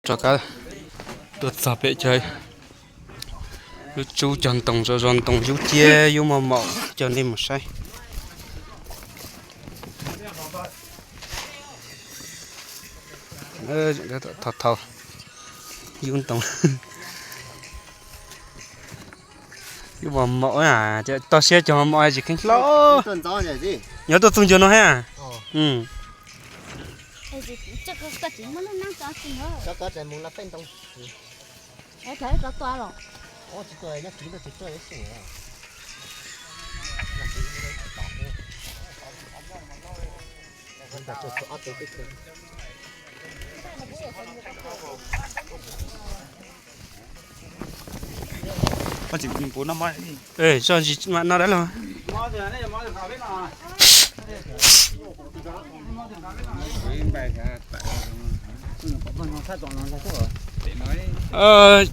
cho cả tuột sập vậy chơi lúc chú chọn tổng cho chọn tổng chú chia yêu mà mỏ cho nên một say cái thật thầu yêu tổng yêu mà mỏ à chứ tao xe cho mỏ gì kinh lo nhớ tôi tung cho nó ha chắc có chỉ muốn nó cho xin thôi. Có thể muốn là phải tông. Để thấy có toa rồi. Ô chỉ tôi nhắc chỉ là chỉ tôi đấy sủa. Chúng ta cho ớt tới cái. Con chỉ mình 4 năm mai đi. Ê, cho gì mà nó đấy rồi.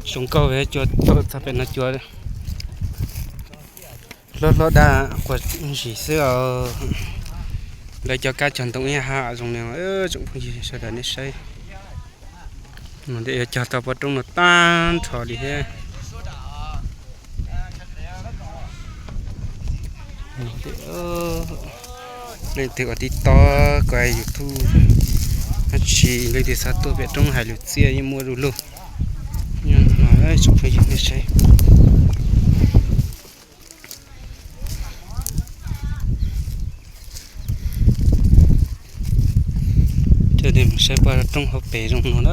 Chúng câu về cho tôi tập bên nó chúa đấy. Lót đa của gì xưa để cho các truyền thống nhà hạ dùng này chúng không gì sẽ đến xây mà để cho tập vào trong nó tan thọ đi he lên từ ở tí to quay YouTube chỉ lấy từ sát tôi về trong hải lục xia như mua đủ luôn nhưng nói chúng phải dùng để xây cho nên sẽ vào trong hộp bể dùng nó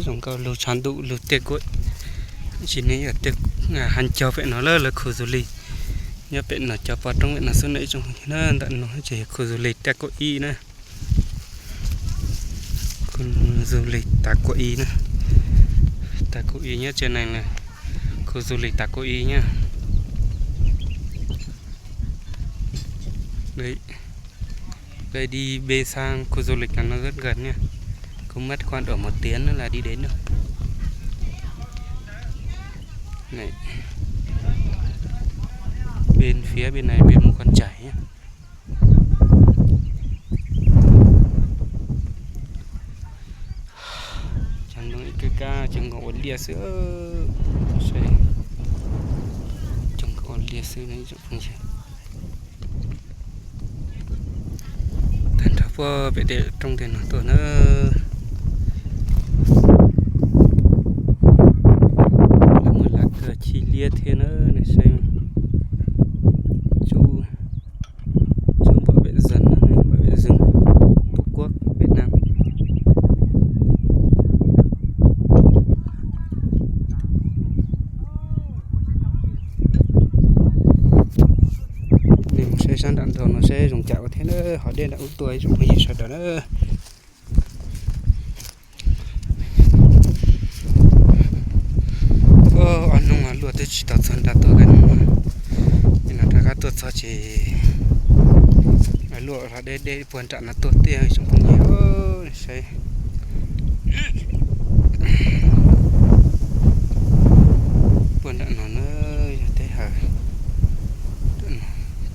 dùng cao lưu tràn đủ lưu tiết cội chỉ nên ở tiết hành cho vậy nó là khu du lịch nhớ vậy nó cho vào trong vậy nó xuân đấy trong nó tận nó chỉ khu du lịch tiết cội y nữa khu du lịch tiết cội y nữa tiết cội y nhé trên này là khu du lịch tiết cội y nhá đấy đây đi bê sang khu du lịch là nó rất gần nha, không mất khoảng độ 1 tiếng nữa là đi đến rồi. Này, bên phía bên này bên một con chảy nhá. Chẳng nói cái ca chẳng có lia sữa, chẳng có lia sữa này chẳng không gì. Và về để trong tiền nó nó là một lá cờ chi lia thế nữa này xem chú bảo vệ dân này, bảo vệ rừng Tổ quốc Việt Nam nên sẽ sang đạn thường nó sẽ dùng chảo thế nữa họ đến đã út tuổi dùng cái gì sợ đó nữa anh nông ăn lúa thì chỉ tạo sản đạtตัวกันnên là cácตัวsao chỉ ăn lúa là để buồn trạng làตัวtiền trong công nghiệp sẽ buồn trạng nó thế hả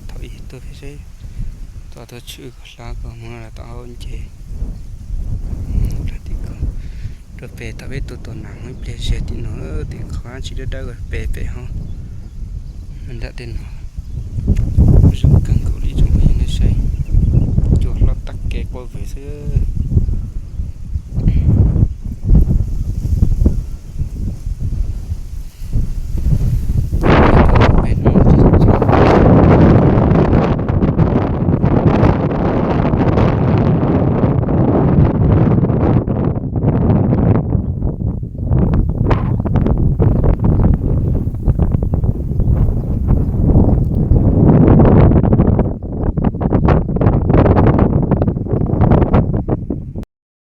thôi tôi phải sẽ tôi chữ lá của nó là tao hơn chế là thì rồi về tao biết tôi nặng mới về sẽ thì nó thì khó chỉ được đâu rồi về không mình đã đến dùng cần cầu đi trong này nó xây chuột nó tắc kẹt qua về xưa